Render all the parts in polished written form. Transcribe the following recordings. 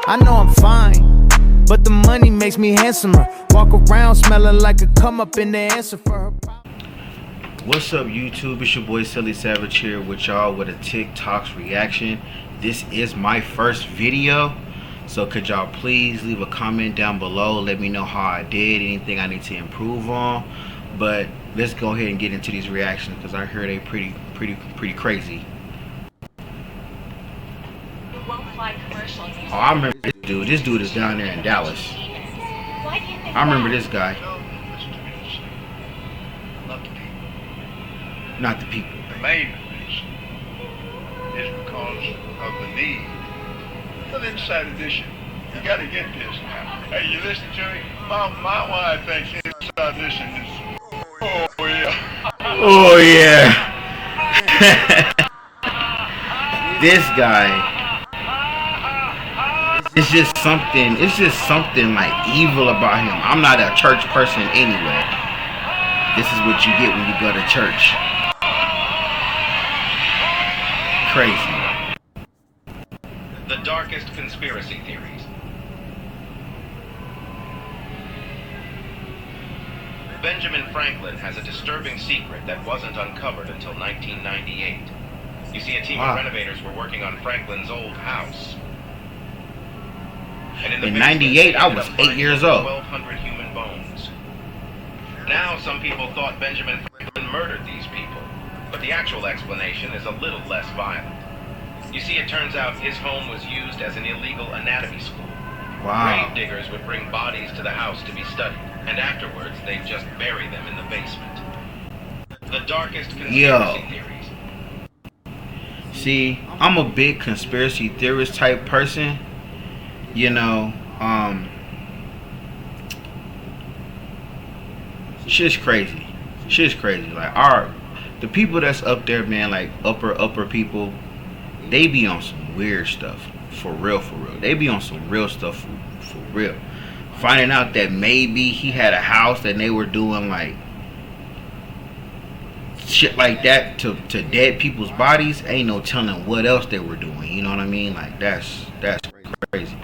I know I'm fine, but the money makes me handsomer. Walk around smelling like a come up in the answer for her. What's up, YouTube? It's your boy Silly Savage here with y'all with a TikTok's reaction. This is my first video, so could y'all please leave a comment down below, let me know how I did, anything I need to improve on. But let's go ahead and get into these reactions because I heard they pretty crazy. Oh, I remember this dude. This dude is down there in Dallas. I remember this guy. Not the people. The main reason is because of the need for the inside edition. You gotta get this now. Hey, you listen to me? My wife thinks inside edition is, oh yeah. Oh yeah. This guy. It's just something like evil about him. I'm not a church person anyway. This is what you get when you go to church. Crazy. The darkest conspiracy theories. Benjamin Franklin has a disturbing secret that wasn't uncovered until 1998. You see, a team of renovators were working on Franklin's old house. And in '98, I was 8 years old. 1,200 human bones. Now, some people thought Benjamin Franklin murdered these people, but the actual explanation is a little less violent. You see, it turns out his home was used as an illegal anatomy school. Wow. Grave diggers would bring bodies to the house to be studied, and afterwards they'd just bury them in the basement. The darkest conspiracy theories. See, I'm a big conspiracy theorist type person. You know, shit's crazy. Shit's crazy. Like, the people that's up there, man, like upper people, they be on some weird stuff. For real. They be on some real stuff for real. Finding out that maybe he had a house and they were doing like shit like that to dead people's bodies. Ain't no telling what else they were doing. You know what I mean? Like, that's crazy.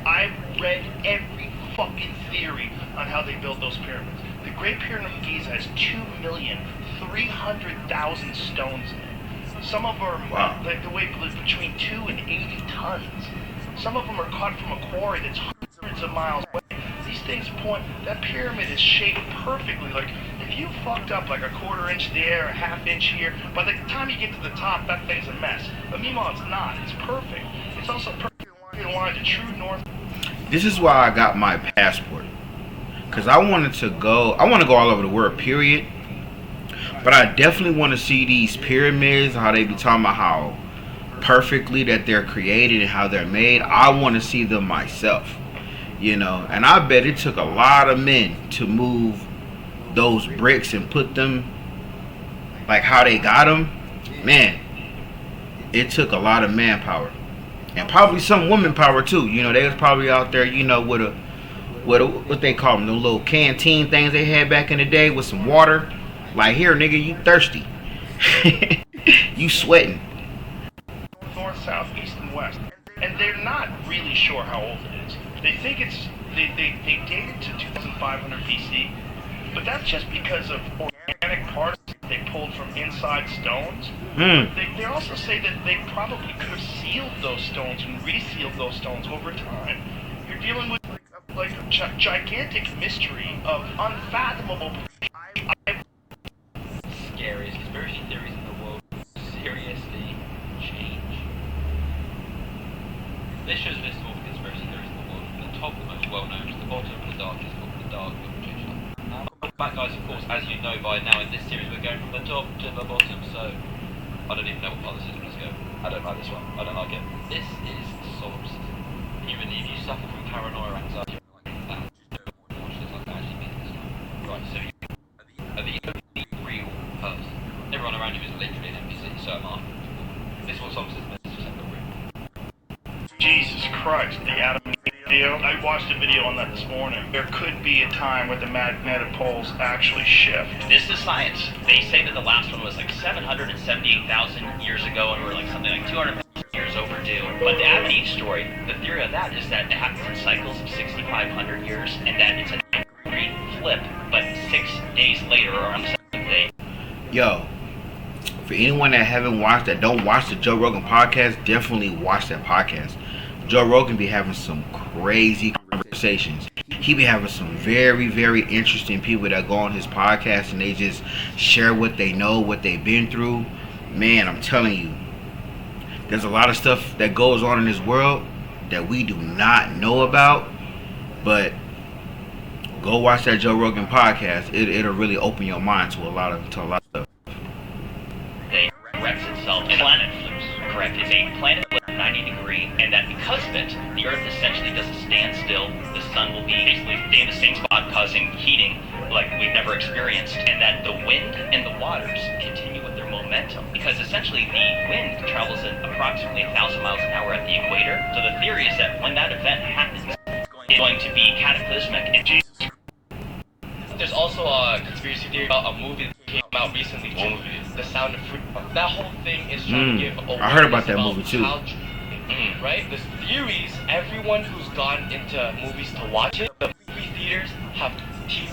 I've read every fucking theory on how they built those pyramids. The Great Pyramid of Giza has 2,300,000 stones in it. Some of them are they weigh between 2 and 80 tons. Some of them are caught from a quarry that's hundreds of miles away. These things point, that pyramid is shaped perfectly. Like, if you fucked up like a quarter inch there, a half inch here, by the time you get to the top, that thing's a mess. But meanwhile, it's not. It's perfect. It's also perfect in line to true north. This is why I got my passport, because I want to go all over the world, period. But I definitely want to see these pyramids, how they be talking about how perfectly that they're created and how they're made. I want to see them myself, you know. And I bet it took a lot of men to move those bricks and put them like how they got them. Man, it took a lot of manpower. And probably some woman power too. You know, they was probably out there, you know, with a what they call them, the little canteen things they had back in the day with some water. Like, here, nigga, you thirsty. You sweating. North, south, east, and west. And they're not really sure how old it is. They think they date it to 2500 BC, but that's just because of organic particles they pulled from inside stones. They also say that they probably could have sealed those stones and resealed those stones over time. You're dealing with like a gigantic mystery of unfathomable. Scariest conspiracy theories in the world seriously change. This shows a list of all the conspiracy theories in the world, from the top, the most well-known, to the bottom, the darkest, of the dark, of the change. Back, guys, of course, as you know by now, in this series we're going from the top to the bottom, so I don't even know what part this is. Let's go. I don't like this one. I don't like it. This is solipsism. Even if you suffer from paranoia, anxiety, or like that, watch this. I can actually make this one. Right, so you are the only real person. Everyone around you is literally an NPC, so am I. This is what solipsism is, just like a real. Jesus Christ, the atom video. I watched a video on that this morning. There could be a time where the magnetic poles actually shift. This is science. They say that the last one was like 778,000 years ago, and we're like something like 200 years over do. But the asteroid, the theory of that is that it happens in cycles of 6,500 years, and that it's a great flip, but 6 days later or on the 7th day. Yo, for anyone that don't watch the Joe Rogan podcast, definitely watch that podcast. Joe Rogan be having some crazy conversations. He be having some very, very interesting people that go on his podcast and they just share what they know, what they've been through. Man, I'm telling you, there's a lot of stuff that goes on in this world that we do not know about, but go watch that Joe Rogan podcast. It'll really open your mind to a lot of stuff. It corrects itself. And planet flips. Correct. It's a planet with 90-degree, and that because of it, the Earth essentially doesn't stand still. The sun will be basically stay in the same spot, causing heating like we've never experienced, and that the wind and the waters continue with their momentum. Because essentially the wind travels at approximately 1,000 miles an hour at the equator. So the theory is that when that event happens, it's going to be cataclysmic. And there's also a conspiracy theory about a movie that came out recently, The Sound of Freedom. That whole thing is trying to give awareness. I heard about that movie too. Right? The theories, everyone who's gone into movies to watch it, the movie theaters have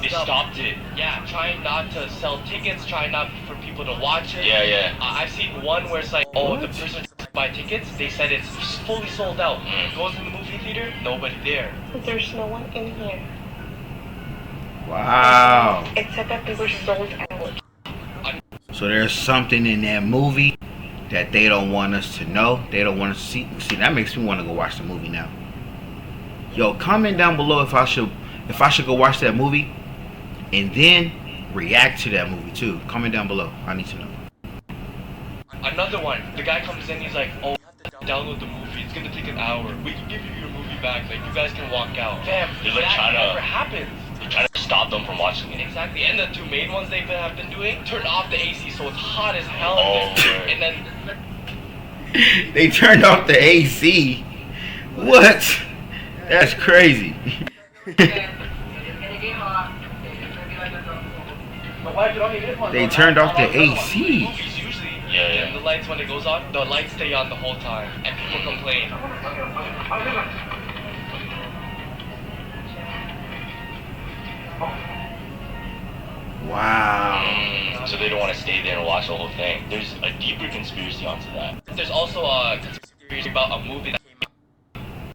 they stopped it. Yeah, trying not to sell tickets, trying not for people to watch it. Yeah. I've seen one where it's like, the person to buy tickets, they said it's fully sold out. Goes in the movie theater, nobody there. There's no one in here. Wow. Except that they were sold out. So there's something in that movie that they don't want us to know. They don't want us to see. See, that makes me want to go watch the movie now. Yo, comment down below if I should go watch that movie and then react to that movie too. Comment down below. I need to know. Another one. The guy comes in, he's like, oh, download the movie. It's gonna take an hour. We can give you your movie back. Like, you guys can walk out. Fam, They're like that never happens. They're trying to stop them from watching it. Exactly, and the two main ones they've been doing, turn off the AC so it's hot as hell, and then They turned off the AC. What? That's crazy. They turned off the AC. movies usually, and the lights when it goes on, the lights stay on the whole time, and people complain. Wow. So they don't want to stay there and watch the whole thing. There's a deeper conspiracy onto that. There's also a conspiracy about a movie that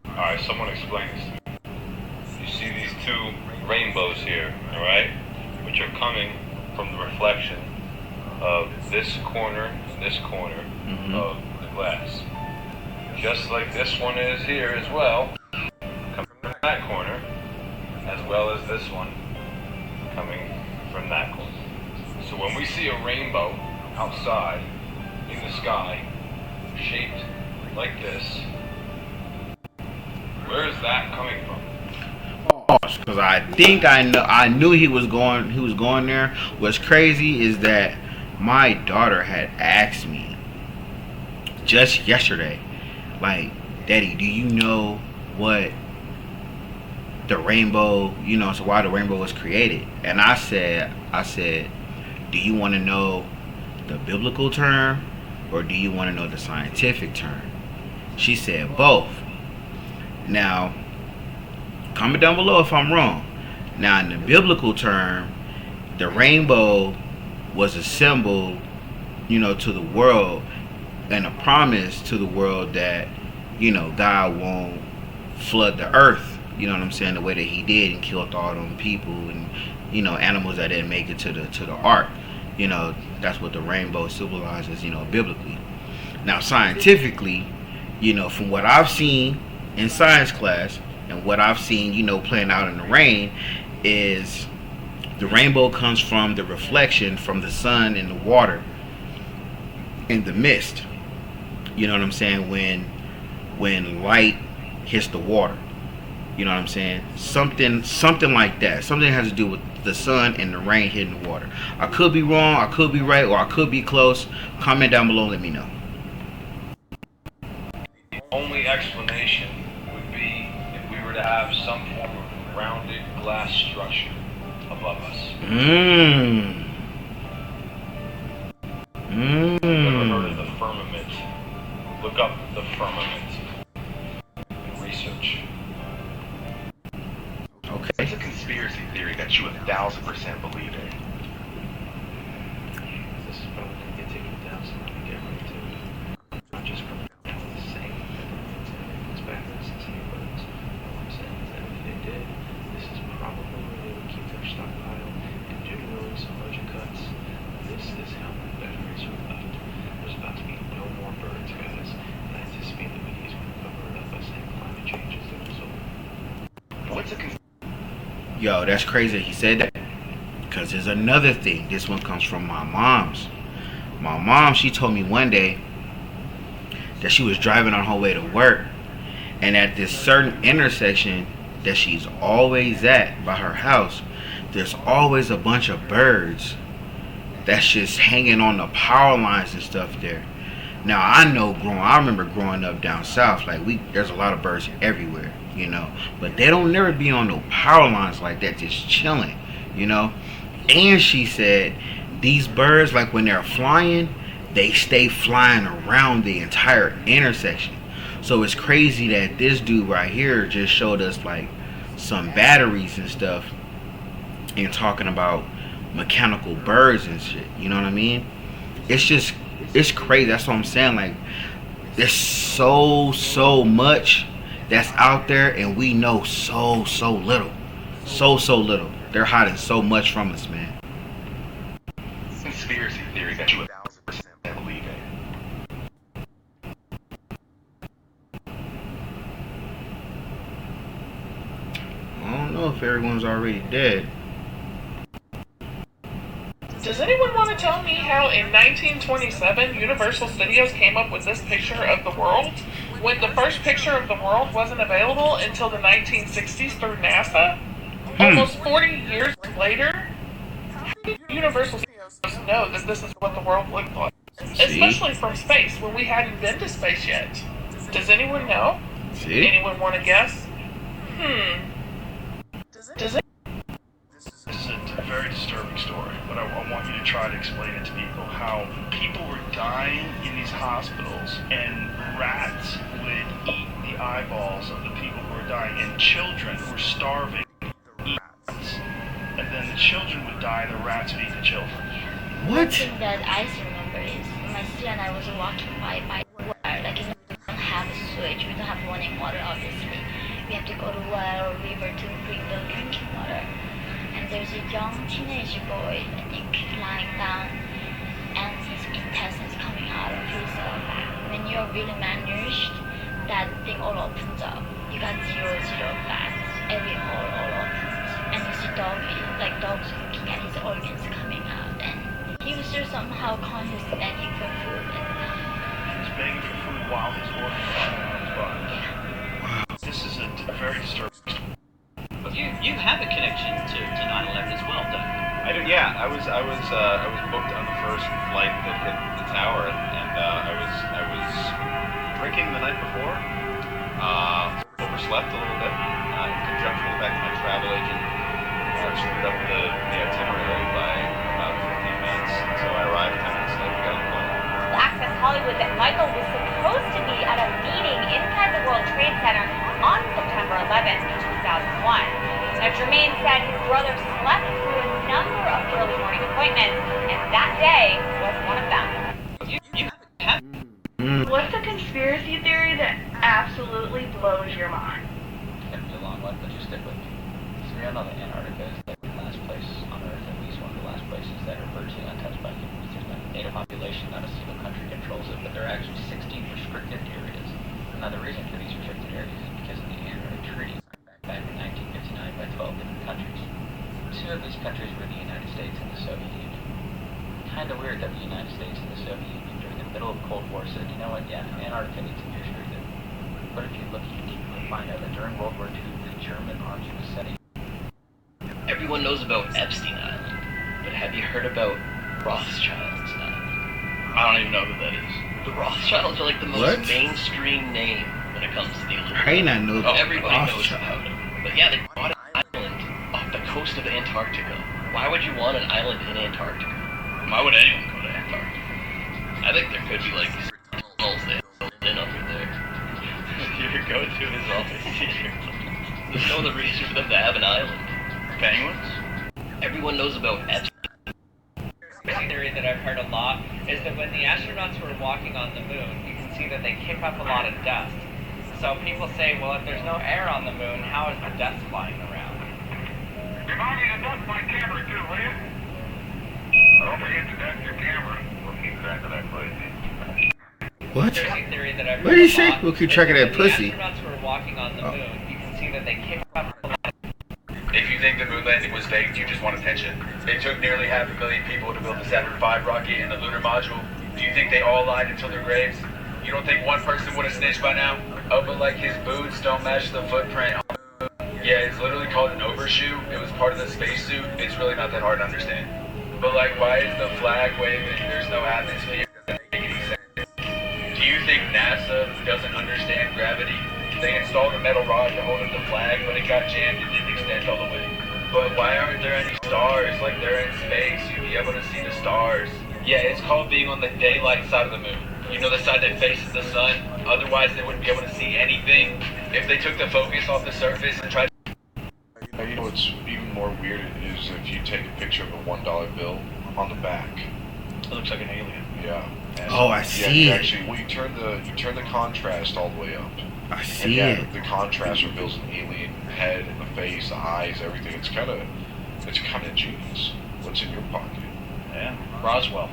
Alright, someone explain this. You see these two rainbows here, alright? Which are coming from the reflection of this corner and this corner of the glass. Just like this one is here as well, coming from that corner, as well as this one coming from that corner. So when we see a rainbow outside in the sky, shaped like this, where is that coming from? Because I think I knew he was going there. What's crazy is that my daughter had asked me just yesterday, like, Daddy, do you know what the rainbow, so why the rainbow was created? And I said, do you want to know the biblical term or do you want to know the scientific term? She said both. Now, comment down below if I'm wrong. Now, in the biblical term, the rainbow was a symbol, to the world and a promise to the world that, God won't flood the earth, the way that he did and killed all them people and, animals that didn't make it to the ark. That's what the rainbow symbolizes, biblically. Now, scientifically, from what I've seen in science class and what I've seen, playing out in the rain, is the rainbow comes from the reflection from the sun and the water in the mist. You know what I'm saying? When light hits the water. You know what I'm saying? Something like that. Something has to do with the sun and the rain hitting the water. I could be wrong, I could be right, or I could be close. Comment down below, let me know. The only explanation would be if we were to have some form of rounded glass structure above us. Never heard of the firmament? Look up the firmament. research. Okay. It's a conspiracy theory that you 1000% believe in. This is probably going to get taken down, so let me get right to it. I'm just going to say that it's back to the 1600s. All I'm saying is that if they did, this is probably where they would keep their stockpile, and due to release some budget cuts, this is how the batteries are left. There's about to be no more birds, guys, and I anticipate the media is going to cover it up by saying climate change is the result. What's a Yo, that's crazy he said that. Because there's another thing. This one comes from my mom's. My mom, she told me one day that she was driving on her way to work. And at this certain intersection that she's always at by her house, there's always a bunch of birds that's just hanging on the power lines and stuff there. Now I remember growing up down south, like there's a lot of birds everywhere, you know, but they don't never be on no power lines like that, just chilling, you know. And she said these birds, like when they're flying, they stay flying around the entire intersection. So it's crazy that this dude right here just showed us like some batteries and stuff and talking about mechanical birds and shit, you know what I mean? It's crazy. That's what I'm saying. Like, there's so much that's out there, and we know so little. So little. They're hiding so much from us, man. conspiracy theory that you 1000% believe in? I don't know if everyone's already dead. Does anyone want to tell me how in 1927 Universal Studios came up with this picture of the world when the first picture of the world wasn't available until the 1960s through NASA? Almost 40 years later, how did Universal Studios know that this is what the world looked like? Especially from space, when we hadn't been to space yet. Does anyone know? See? Anyone want to guess? Does it? This is a very disturbing story, but I want you to try to explain it to people how people were dying in these hospitals and rats would eat the eyeballs of the people who were dying, and children who were starving would eat rats. And then the children would die, the rats would eat the children. What? One thing that I still remember is my sister and I was walking by my well, like we don't have a switch, we don't have running water obviously. We have to go to well or river to bring the drinking water. And there's a young teenage boy, I think, lying down, and his intestines coming out of his back. When you're really malnourished, that thing all opens up. You got zero fat. Every hole all opens. And you see dogs looking at his organs coming out. And he was still somehow conscious begging for food. And, He was begging for food while his organs were coming out of his body. yeah. This is a very disturbing story. But you have a connection to 9/11 as well, don't you? I do. Yeah, I was booked on the first flight that hit the tower, and I was drinking the night before. Overslept a little bit. In conjunction with the fact that my travel agent screwed up the itinerary by about 15 minutes, so I arrived 10 minutes late. We got on the plane. Access Hollywood that Michael was supposed to be at a meeting inside the World Trade Center on September 11th, 2001. Now, Jermaine said his brother slept through a number of early morning appointments, and that day was one of them. You have What's a conspiracy theory that absolutely blows your mind? It's going to be a long one, but just stick with me. So we all know that Antarctica is like the last place on Earth, at least one of the last places that are virtually untouched by humans. There's not a native population, not a single country controls it, but there are actually 16 restricted areas. Now the reason for these restricted areas is because of the Antarctic Treaty back in 1959 by 12 different countries. Two of these countries were the United States and the Soviet Union. Kind of weird that the United States and the Soviet Union during the middle of the Cold War said, you know what, yeah, Antarctica needs to be restricted. But if you look deeper, you'll find out that during World War II, the German army was setting. Everyone knows about Epstein Island, but have you heard about Rothschild's Island? I don't even know who that is. The Rothschilds are like the most What? mainstream name when it comes to the Illuminati. I did not know that. Everybody knows Rothschild. about it. But yeah, they bought an island off the coast of Antarctica. Why would you want an island in Antarctica? Why would anyone go to Antarctica? I think there could be like tunnels they built in under there. You go too as well. There's no other reason for them to have an island. Penguins? Everyone knows about Epstein. The theory that I've heard a lot is that when the astronauts were walking on the moon, you can see that they kick up a lot of dust. So people say, well, if there's no air on the moon, how is the dust flying around? Remind me to dust my camera too, will you? Don't forget to dust your camera. We'll keep track of that pussy. What? There's a theory that I've What did he heard a say? lot We'll keep is track of that when pussy. the astronauts were walking on the moon, you can see that they kick up a lot. If you think the moon landing was faked, you just want attention. It took nearly 500,000 people to build the Saturn V rocket and the lunar module. Do you think they all lied until their graves? You don't think one person would have snitched by now? Oh, but like his boots don't match the footprint. Yeah, it's literally called an overshoe. It was part of the spacesuit. It's really not that hard to understand. But like, why is the flag waving? There's no atmosphere. Doesn't make any sense. Do you think NASA doesn't understand gravity? They installed a metal rod to hold up the flag, but it got jammed and didn't extend all the way. But why aren't there any stars? Like they're in space, you'd be able to see the stars. Yeah, it's called being on the daylight side of the moon. You know, the side that faces the sun. Otherwise, they wouldn't be able to see anything. If they took the focus off the surface and tried. You know what's even more weird is if you take a picture of a $1 bill on the back. It looks like an alien. Yeah. And Oh, I see it. Actually, well, you turn the contrast all the way up. I see and it. The contrast reveals an alien head, the face, the eyes, everything. It's kind of genius. What's in your pocket? Yeah, Roswell.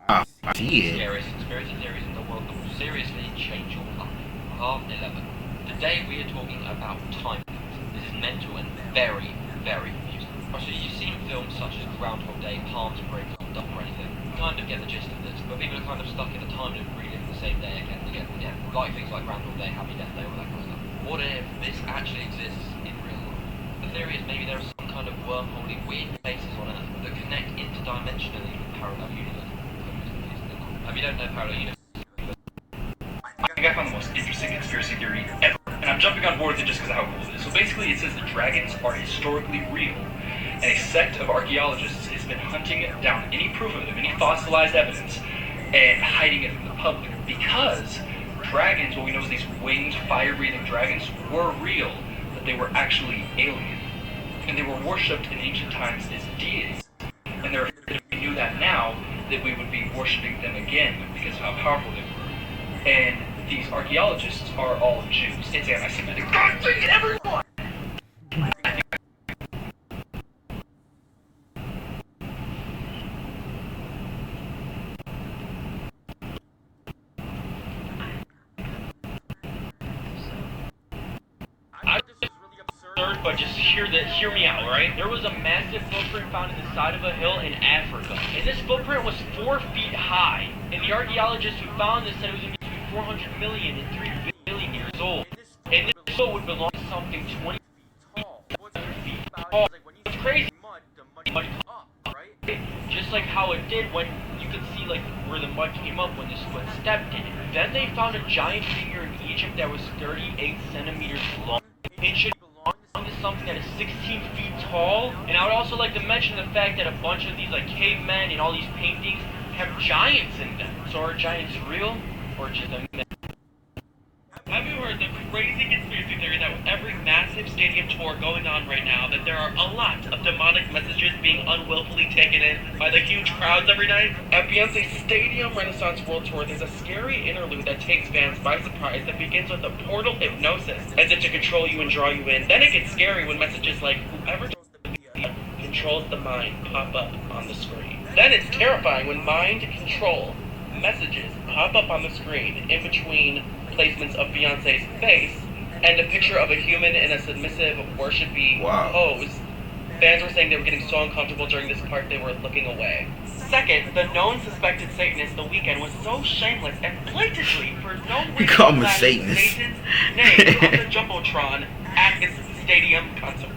I see it. Scariest conspiracy theories in the world that will seriously change your life. Part 11. Today we are talking about time code. This is mental and very, very confusing. Also, you've seen films such as Groundhog Day, Palm Springs, or Duck or anything. You kind of get the gist of this, but people are kind of stuck in a time loop reading the same day again and again and again. Like things like Groundhog Day, Happy Death Day, all that kind of stuff. What if this actually exists in real life? The theory is maybe there are some kind of wormholey weird places on Earth that connect interdimensionally with parallel universes. If you don't know parallel universes, I think I found the most interesting conspiracy theory ever, and I'm jumping on board with it just because of how cool it is. So basically, it says that dragons are historically real, and a sect of archaeologists has been hunting down any proof of them, any fossilized evidence, and hiding it from the public because dragons, what we know as these winged, fire-breathing dragons, were real, but they were actually alien, and they were worshipped in ancient times as deities. And they're afraid if we knew that now, that we would be worshipping them again because of how powerful they were. And these archaeologists are all Jews. It's anti-Semitic. God dang it, everyone! But just hear me out, right? There was a massive footprint found in the side of a hill in Africa, and this footprint was 4 feet high. And the archaeologists who found this said it was between 400 million and 3 billion years old. And this foot would belong to something 20 feet tall. It's crazy. Just like how it did when you could see like where the mud came up when this foot stepped in it. Then they found a giant figure in Egypt that was 38 centimeters long. It should to something that is 16 feet tall. And I would also like to mention the fact that a bunch of these like cavemen and all these paintings have giants in them. So are giants real or just a myth? Have you heard the crazy conspiracy theory that with every massive stadium tour going on right now, that there are a lot of demonic messages being unwillfully taken in by the huge crowds every night? At Beyonce's Stadium Renaissance World Tour, there's a scary interlude that takes fans by surprise that begins with a portal hypnosis, as if to control you and draw you in. Then it gets scary when messages like, whoever controls the mind pop up on the screen. Then it's terrifying when mind control messages pop up on the screen in between placements of Beyonce's face and a picture of a human in a submissive, worshipy pose. Fans were saying they were getting so uncomfortable during this part they were looking away. Second, the known suspected Satanist The Weeknd was so shameless and blatantly for no reason call him a Satanist. Satan's name on the Jumbotron at his stadium concert.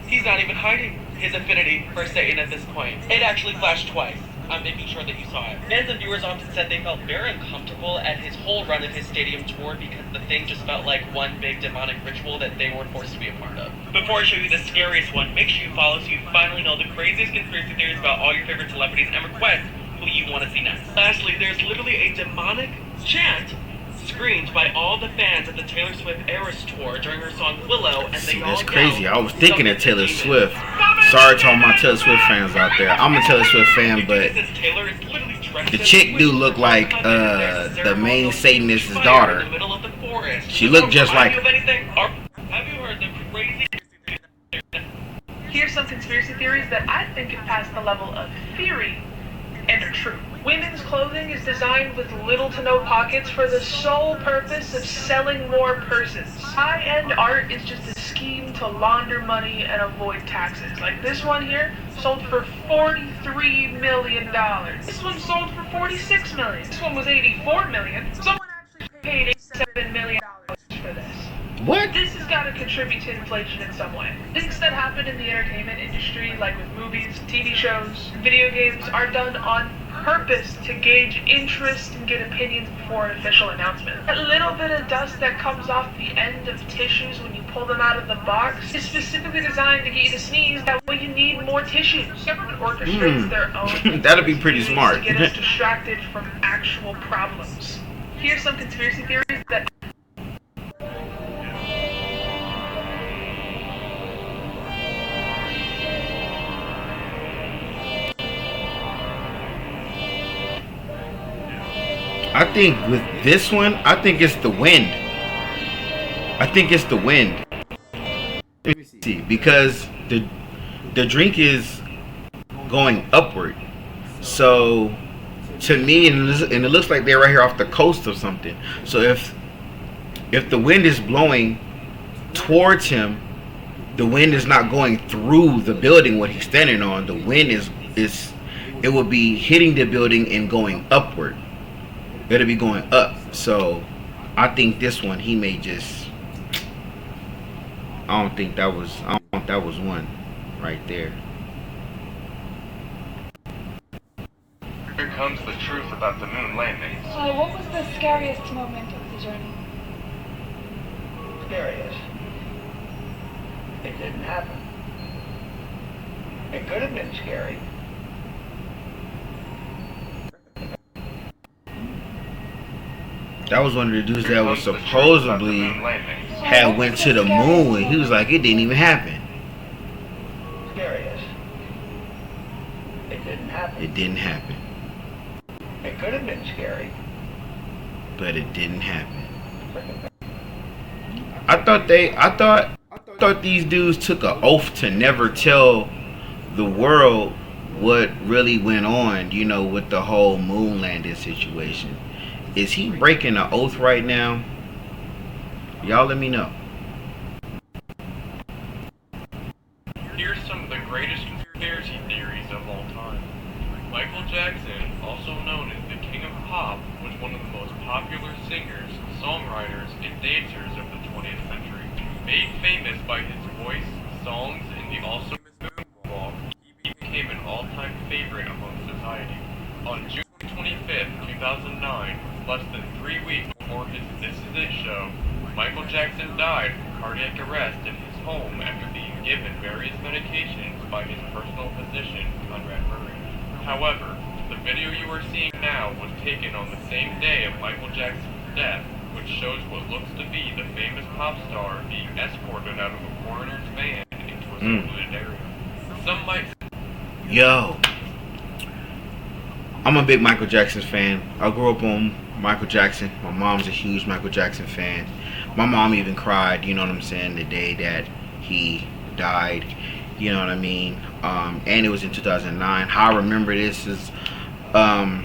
He's not even hiding his affinity for Satan at this point. It actually flashed twice. I'm making sure that you saw it. Fans and viewers often said they felt very uncomfortable at his whole run of his stadium tour because the thing just felt like one big demonic ritual that they were forced to be a part of. Before I show you the scariest one, make sure you follow so you finally know the craziest conspiracy theories about all your favorite celebrities and request who you want to see next. Lastly, there's literally a demonic chant screamed by all the fans at the Taylor Swift Eras tour during her song Willow, and See, they all that's crazy. yelled, I was thinking of Taylor "Summon the Swift. demon." Sorry to all my Taylor Swift fans out there. I'm a Taylor Swift fan, but Taylor is literally dressed the as chick a do witch look for like one hundred the main Satanist's fire daughter. in the middle of the forest. She looked just Remind like you of anything? Have you heard the crazy? Here's some conspiracy theories that I think have passed the level of theory and are true. Women's clothing is designed with little to no pockets for the sole purpose of selling more purses. High-end art is just a scheme to launder money and avoid taxes. Like this one here, sold for $43 million. This one sold for $46 million. This one was $84 million. Someone actually paid $87 million for this. What? This has got to contribute to inflation in some way. Things that happen in the entertainment industry, like with movies, TV shows, video games, are done on purpose to gauge interest and get opinions before an official announcement. That little bit of dust that comes off the end of tissues when you pull them out of the box is specifically designed to get you to sneeze. That way you need more tissues. Government orchestrates their own. That'd be pretty smart. To get us distracted from actual problems. Here's some conspiracy theories that I think with this one, I think it's the wind. I think it's the wind. Let me see, because the drink is going upward. So to me, and it looks like they're right here off the coast of something. So if the wind is blowing towards him, the wind is not going through the building what he's standing on. The wind is it will be hitting the building and going upward. It'll be going up. So I think this one he may just, I don't think that was one right there. Here comes the truth about the moon landings. What was the scariest moment of the journey? Scariest? It didn't happen. It could have been scary. That was one of the dudes that was supposedly had went to the moon, and he was like, it didn't even happen. Scariest? It didn't happen. It didn't happen. It could have been scary. But it didn't happen. I thought these dudes took an oath to never tell the world what really went on, you know, with the whole moon landing situation. Is he breaking an oath right now? Y'all let me know. Here's some of the greatest conspiracy theories of all time. Michael Jackson, also known as the King of Pop, was one of the most popular singers, songwriters, and dancers of the 20th century. Made famous by his voice, songs, and the also moonwalk, he became an all-time favorite among society. On June 25th, 2009, less than 3 weeks before his This Is It show, Michael Jackson died from cardiac arrest in his home after being given various medications by his personal physician, Conrad Murray. However, the video you are seeing now was taken on the same day of Michael Jackson's death, which shows what looks to be the famous pop star being escorted out of a coroner's van into a secluded area. Some might... Yo, I'm a big Michael Jackson fan. I grew up on Michael Jackson. My mom's a huge Michael Jackson fan. My mom even cried, you know what I'm saying, the day that he died. You know what I mean? And it was in 2009. How I remember this is, I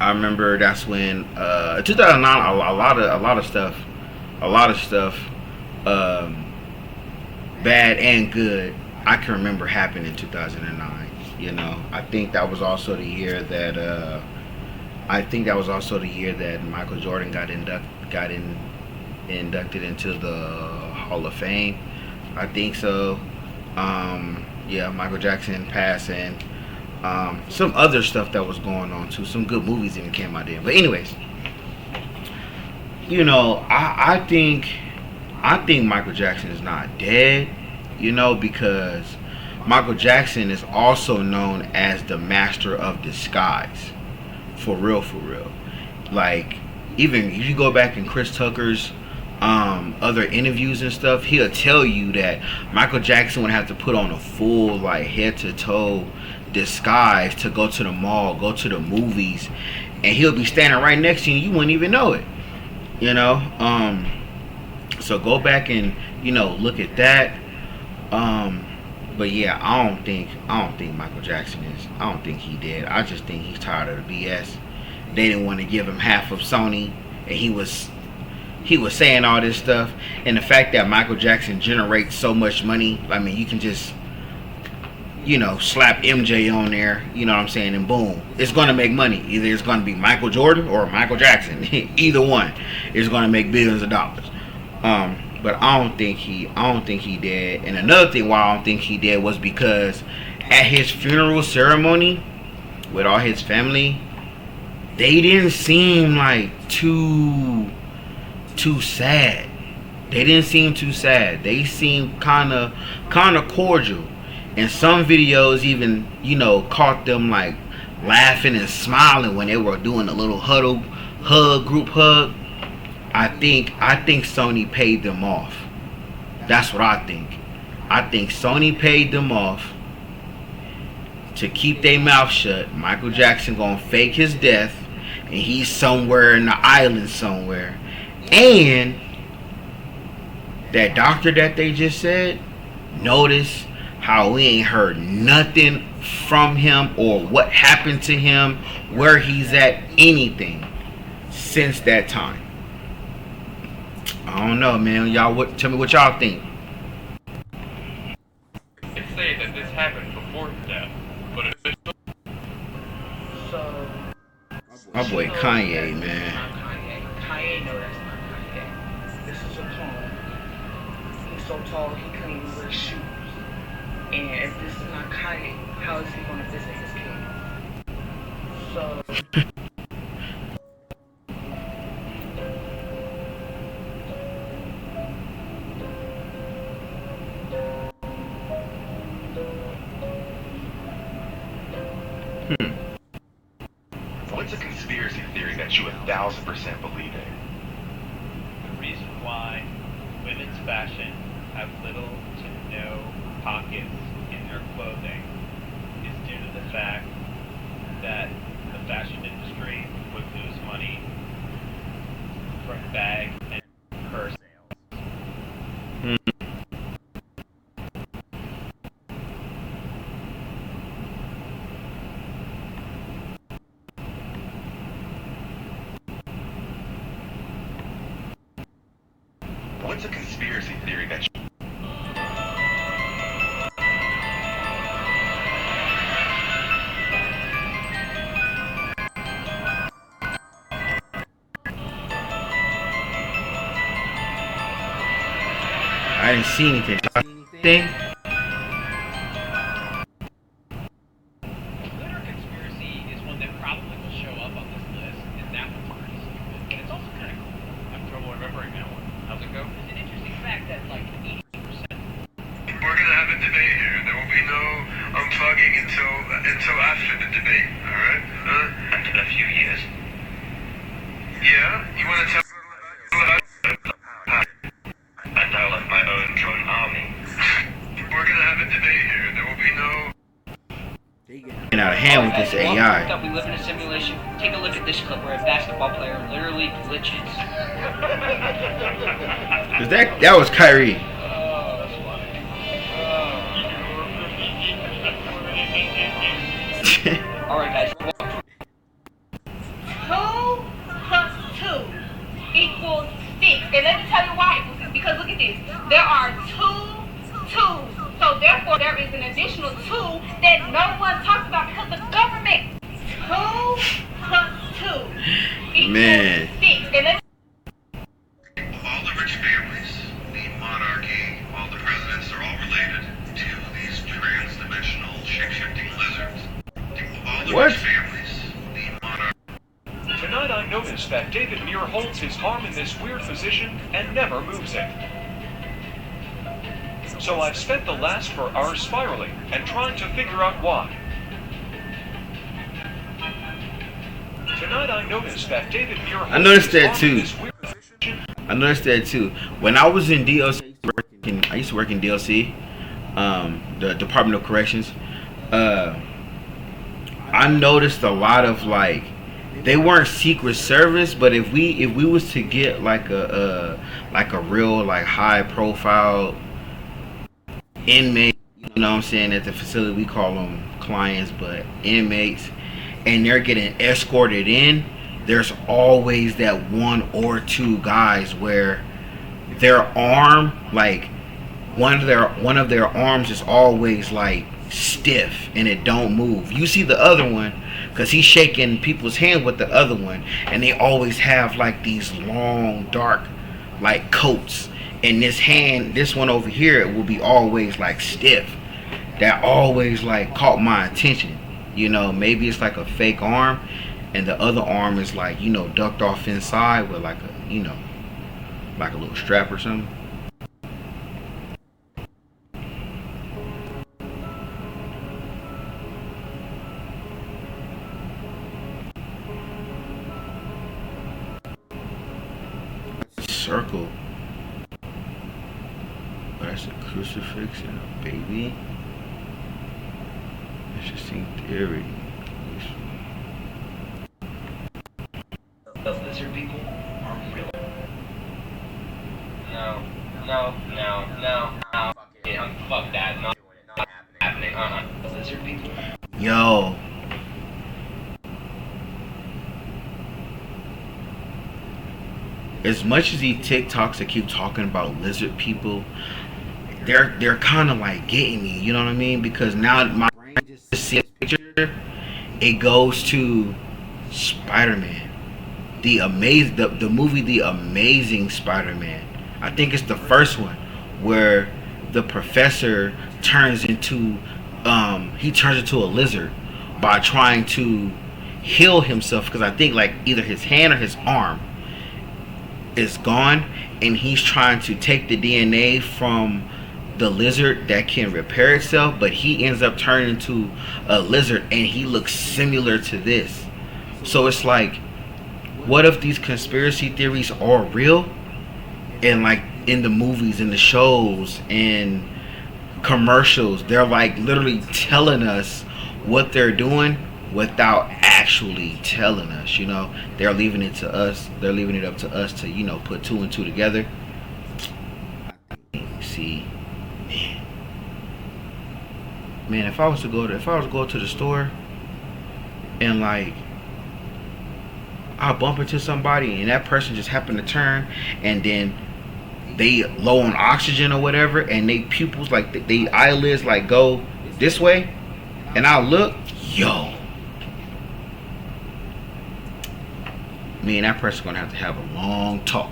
remember that's when 2009. A lot of stuff, bad and good, I can remember happened in 2009. You know, I think that was also the year that Michael Jordan got inducted into the Hall of Fame. I think so. Yeah, Michael Jackson passing. Some other stuff that was going on too. Some good movies even came out there. But anyways, you know, I think Michael Jackson is not dead. You know, because Michael Jackson is also known as the master of disguise. For real. Like, even if you go back in Chris Tucker's other interviews and stuff, he'll tell you that Michael Jackson would have to put on a full like head to toe disguise to go to the mall, go to the movies, and he'll be standing right next to you. You wouldn't even know it, you know. So go back and look at that. But yeah, I don't think Michael Jackson is. I don't think he did. I just think he's tired of the BS. They didn't want to give him half of Sony, and he was saying all this stuff. And the fact that Michael Jackson generates so much money, I mean, you can just slap MJ on there, you know what I'm saying, and boom, it's gonna make money. Either it's gonna be Michael Jordan or Michael Jackson. Either one is gonna make billions of dollars. But I don't think he did. And another thing why I don't think he did was because at his funeral ceremony with all his family, they didn't seem like too sad. They didn't seem too sad. They seemed kind of cordial. And some videos even caught them like laughing and smiling when they were doing a little group hug. I think Sony paid them off. That's what I think. I think Sony paid them off to keep their mouth shut. Michael Jackson gonna fake his death, and he's somewhere in the island somewhere. And that doctor that they just said, notice how we ain't heard nothing from him or what happened to him, where he's at, anything since that time. I don't know, man. Y'all, tell me what y'all think. They say that this happened before his death, but officially. So. My boy Kanye, man. Kanye, no, that's not Kanye. This is a clone. He's so tall he couldn't even wear shoes. And if this is not Kanye, how is he going to visit his kid? So. What's a conspiracy theory that you 1,000% believe in? The reason why women's fashion have little to no pockets in their clothing is due to the fact that the fashion industry would lose money from bag and purse sales. What's a conspiracy theory that you... I didn't see anything. Anything? Lunar conspiracy is one that probably will show up on this list, and that one's pretty stupid. But it's also kind of cool. I have trouble remembering that one. How's it go? It's an interesting fact that like 80%. We're gonna have a debate here. There will be no unplugging until after the debate. All right? In a few years. Yeah. You want to tell? I dial up my own drone army. We're gonna have a debate here. There will be no. Getting out of hand with this AI. That we live in a simulation. Take a look at this clip where a basketball player literally glitches. Cause that was Kyrie. Alright guys. 2 plus 2 equals 6. And let me tell you why equals 6. Because look at this. There are 2 2s. So therefore there is an additional 2 that no one talks about because the government. 2 plus 2 equals 6. And let All the rich families, the monarchy, all the presidents are all related to these trans-dimensional shape-shifting lizards. All the rich families, the monarchy. Tonight I noticed that David Muir holds his arm in this weird position and never moves it. So I've spent the last 4 hours spiraling and trying to figure out why. Tonight I noticed that David Muir I noticed that holds his arm in too. this weird position. I noticed that too. When I was in DLC, I used to work in DLC, the Department of Corrections. I noticed a lot of like, they weren't Secret Service, but if we was to get like a real like high profile inmate, you know what I'm saying, at the facility, we call them clients, but inmates, and they're getting escorted in, there's always that one or two guys where their arm, like one of their arms is always like stiff and it don't move. You see the other one because he's shaking people's hand with the other one, and they always have like these long dark like coats, and this one over here, it will be always like stiff. That always like caught my attention. You know, maybe it's like a fake arm and the other arm is like, you know, ducked off inside with like a, you know, like a little strap or something. Circle. That's a crucifix and a baby. Interesting theory. The lizard people are real. No. Fuck that. Not happening. The lizard people. Yo. As much as these TikToks that keep talking about lizard people, they're kind of like getting me. You know what I mean? Because now my brain just sees a picture. It goes to Spider-Man. The movie The Amazing Spider-Man. I think it's the first one where the professor turns into a lizard by trying to heal himself, because I think like either his hand or his arm is gone, and he's trying to take the DNA from the lizard that can repair itself, but he ends up turning into a lizard and he looks similar to this. So it's like, what if these conspiracy theories are real, and like in the movies and the shows and commercials, they're like literally telling us what they're doing without actually telling us, you know? They're leaving it to us. They're leaving it up to us to, you know, put two and two together. See, man, if I was to go to the store and like I bump into somebody and that person just happened to turn and then they low on oxygen or whatever, and they pupils, like they eyelids like go this way, and I look, yo, me and that person gonna have to have a long talk.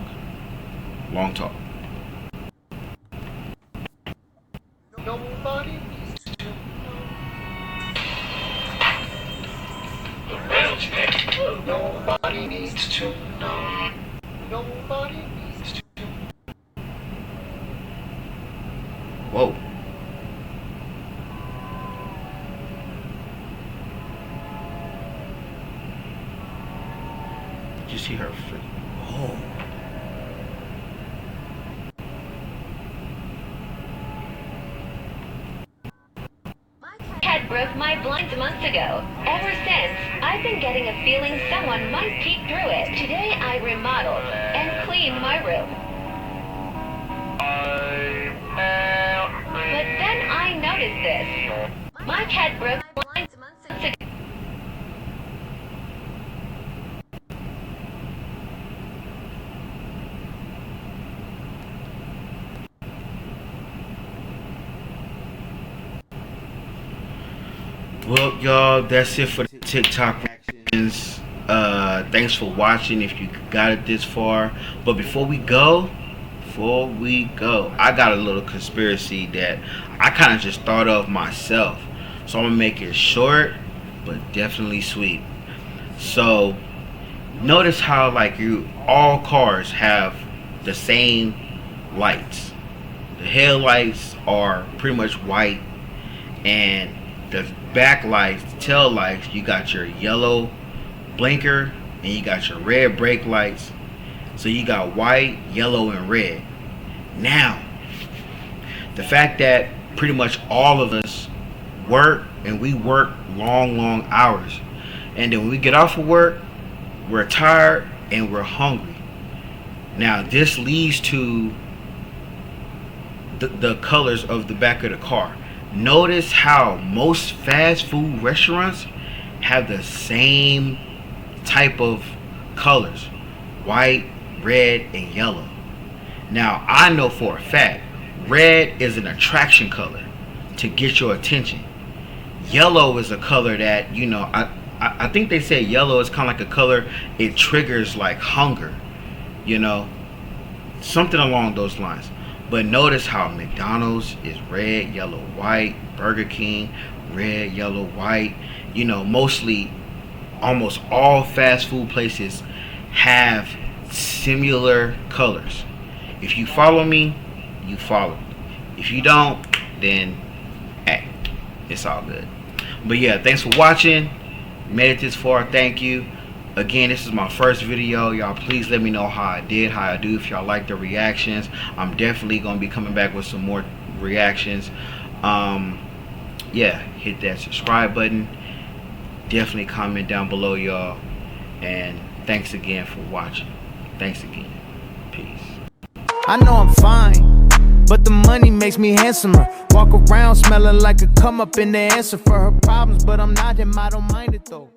Nobody needs to know. The real check. Nobody needs to know. Nobody needs to know. Whoa. Did you see her flip? Oh. Cat broke my blinds months ago. Ever since, I've been getting a feeling someone might peek through it. Today I remodeled and cleaned my room. But then I noticed this. My cat broke my blinds months ago. Well, y'all, that's it for the TikTok reactions. Thanks for watching if you got it this far. But before we go, I got a little conspiracy that I kind of just thought of myself. So I'm going to make it short, but definitely sweet. So, notice how like all cars have the same lights. The headlights are pretty much white, and the back lights, the tail lights, you got your yellow blinker and you got your red brake lights. So you got white, yellow, and red. Now, the fact that pretty much all of us work, and we work long hours, and then when we get off of work, we're tired and we're hungry. Now this leads to the colors of the back of the car. Notice how most fast food restaurants have the same type of colors: white, red, and yellow. Now I know for a fact red is an attraction color to get your attention. Yellow is a color that, you know, I think they say yellow is kind of like a color, it triggers like hunger, you know, something along those lines. But notice how McDonald's is red, yellow, white. Burger King, red, yellow, white. You know, mostly almost all fast food places have similar colors. If you follow me, you follow me. If you don't, then hey, it's all good. But yeah, thanks for watching. Made it this far, thank you. Again, this is my first video. Y'all please let me know how I did, how I do, if y'all like the reactions. I'm definitely gonna be coming back with some more reactions. Yeah, hit that subscribe button. Definitely comment down below, y'all. And thanks again for watching. Thanks again. Peace. I know I'm fine, but the money makes me handsomer. Walk around smelling like a come up in the answer for her problems, but I'm not him, I don't mind it though.